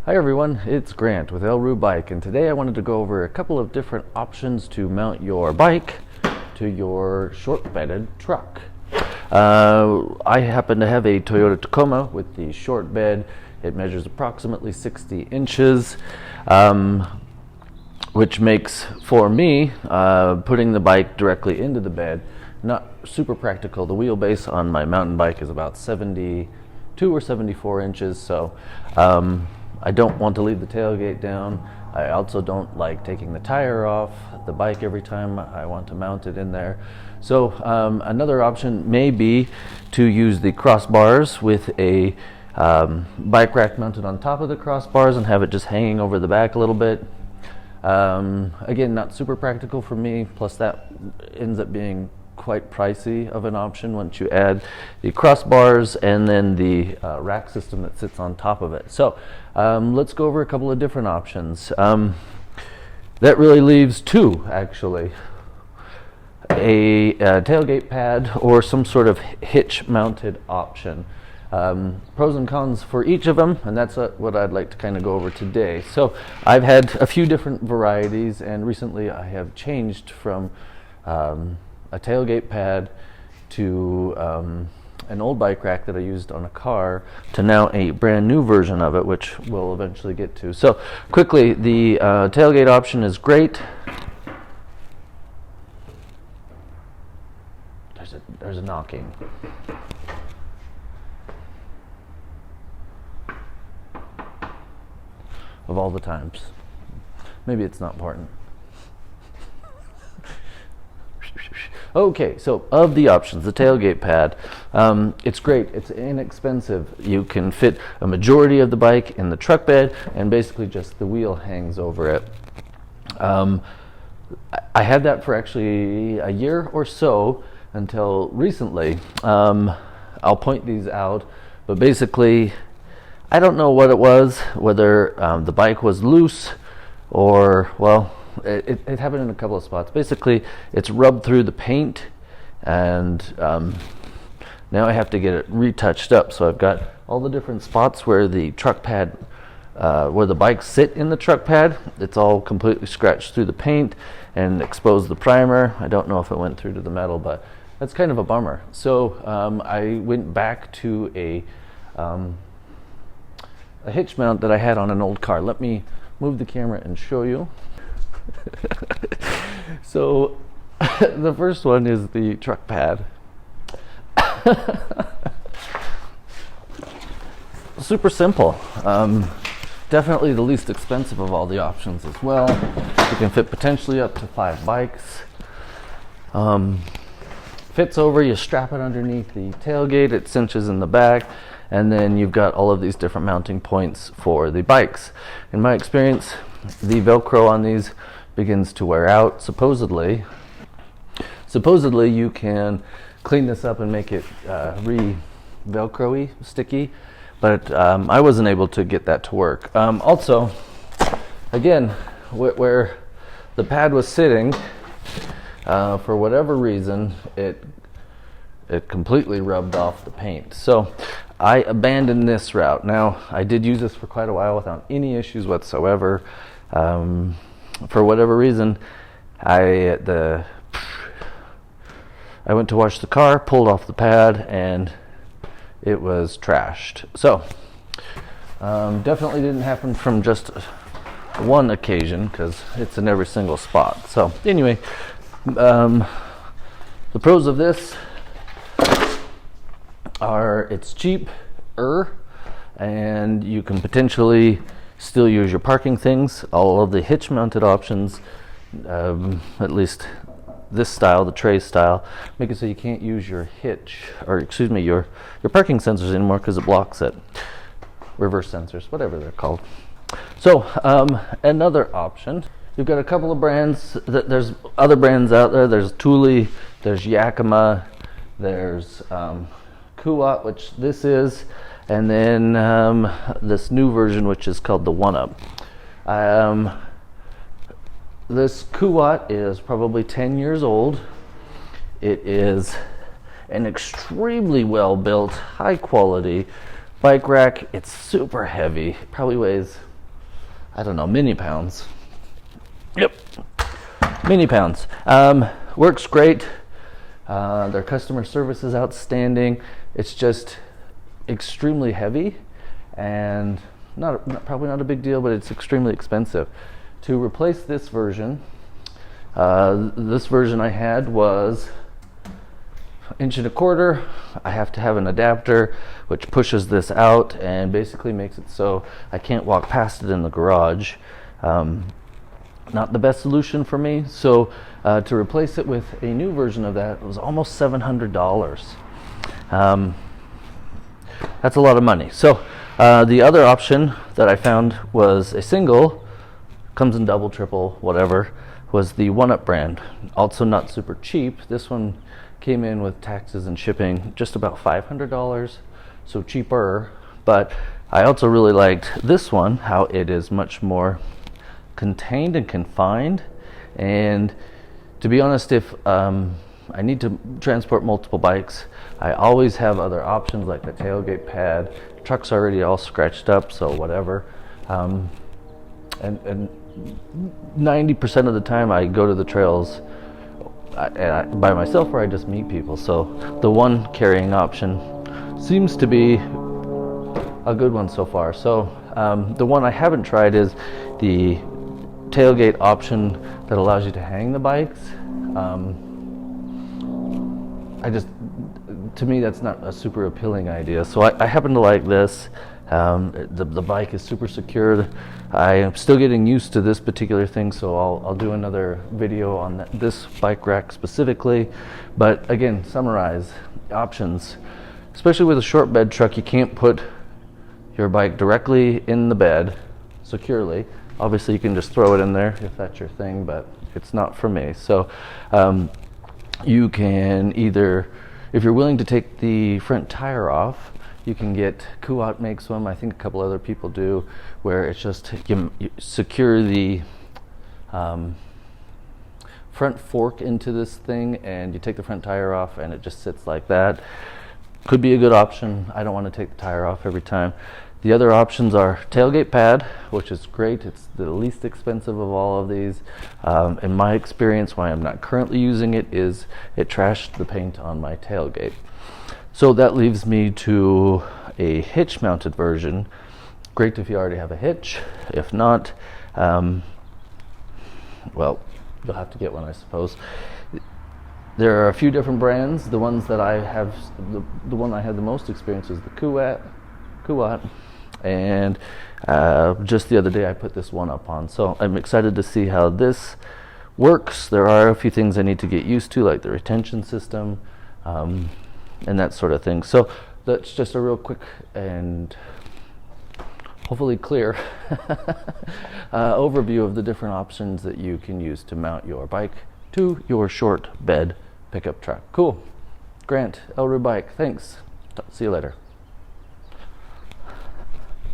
Hi everyone, it's Grant with Elru Bike, and today I wanted to go over a couple of different options to mount your bike to your short bedded truck. I happen to have a Toyota Tacoma with the short bed. It measures approximately 60 inches, which makes, for me, putting the bike directly into the bed not super practical. The wheelbase on my mountain bike is about 72 or 74 inches, so I don't want to leave the tailgate down. I also don't like taking the tire off the bike every time I want to mount it in there. So another option may be to use the crossbars with a bike rack mounted on top of the crossbars and have it just hanging over the back a little bit. Again, not super practical for me, plus that ends up being quite pricey of an option once you add the crossbars and then the rack system that sits on top of it. So let's go over a couple of different options. That really leaves two, actually. A tailgate pad or some sort of hitch mounted option. Pros and cons for each of them, and that's what I'd like to kind of go over today. So I've had a few different varieties, and recently I have changed from a tailgate pad to an old bike rack that I used on a car to now a brand new version of it, which we'll eventually get to. So quickly, the tailgate option is great. There's a knocking. Of all the times. Maybe it's not important. Okay, so of the options, the tailgate pad, it's great. It's inexpensive. You can fit a majority of the bike in the truck bed, and basically just the wheel hangs over it. I had that for actually a year or so until recently. I'll point these out, but basically, I don't know what it was, whether the bike was loose or, well, it happened in a couple of spots. Basically, it's rubbed through the paint, and now I have to get it retouched up. So I've got all the different spots where the truck pad, where the bikes sit in the truck pad. It's all completely scratched through the paint and exposed the primer. I don't know if it went through to the metal, but that's kind of a bummer. So I went back to a hitch mount that I had on an old car. Let me move the camera and show you. So the first one is the truck pad. Super simple. Definitely the least expensive of all the options as well. You can fit potentially up to 5 bikes. Fits over, you strap it underneath the tailgate, it cinches in the back, and then you've got all of these different mounting points for the bikes. In my experience, the Velcro on these begins to wear out. Supposedly you can clean this up and make it re-Velcro-y, sticky, but I wasn't able to get that to work. Also, again, where the pad was sitting, for whatever reason, it completely rubbed off the paint. So I abandoned this route. Now, I did use this for quite a while without any issues whatsoever. For whatever reason, I went to wash the car, pulled off the pad, and it was trashed. So definitely didn't happen from just one occasion, because it's in every single spot. So anyway, the pros of this are it's cheaper, and you can potentially still use your parking things. All of the hitch mounted options, at least this style, the tray style, make it so you can't use your hitch, or excuse me, your parking sensors anymore, because it blocks it. Reverse sensors, whatever they're called. So another option, you've got a couple of brands. There's other brands out there. There's Thule, there's Yakima, there's Kuat, which this is, and then this new version, which is called the One-Up. This Kuat is probably 10 years old. It is an extremely well built, high quality bike rack. It's super heavy. Probably weighs I don't know, mini pounds. Yep, mini pounds. Works great. Their customer service is outstanding. It's just extremely heavy and probably not a big deal, but it's extremely expensive. To replace this version I had was 1.25 inches. I have to have an adapter which pushes this out and basically makes it so I can't walk past it in the garage. Not the best solution for me, so to replace it with a new version of that was almost $700. That's a lot of money. So the other option that I found was a single, comes in double, triple, whatever, was the 1UP brand. Also not super cheap. This one came in with taxes and shipping just about $500, so cheaper. But I also really liked this one, how it is much more contained and confined. And to be honest, if I need to transport multiple bikes, I always have other options like the tailgate pad. The truck's already all scratched up, so whatever. And 90% of the time I go to the trails by myself, or I just meet people. So the one carrying option seems to be a good one so far. So the one I haven't tried is the tailgate option that allows you to hang the bikes. To me, that's not a super appealing idea. So I happen to like this. The bike is super secured. I am still getting used to this particular thing, so I'll do another video on this bike rack specifically. But again, summarize options. Especially with a short bed truck, you can't put your bike directly in the bed securely. Obviously, you can just throw it in there if that's your thing, but it's not for me. So you can either, if you're willing to take the front tire off, you can get, Kuat makes one, I think a couple other people do, where it's just you secure the front fork into this thing and you take the front tire off and it just sits like that. Could be a good option. I don't want to take the tire off every time. The other options are tailgate pad, which is great. It's the least expensive of all of these. In my experience, why I'm not currently using it is it trashed the paint on my tailgate. So that leaves me to a hitch mounted version. Great if you already have a hitch. If not, well, you'll have to get one, I suppose. There are a few different brands. The ones that I have, the one I had the most experience is the Kuat. And just the other day I put this 1UP on. So I'm excited to see how this works. There are a few things I need to get used to, like the retention system, and that sort of thing. So that's just a real quick and hopefully clear overview of the different options that you can use to mount your bike to your short bed pickup truck. Cool. Grant, Elru Bike, thanks. See you later.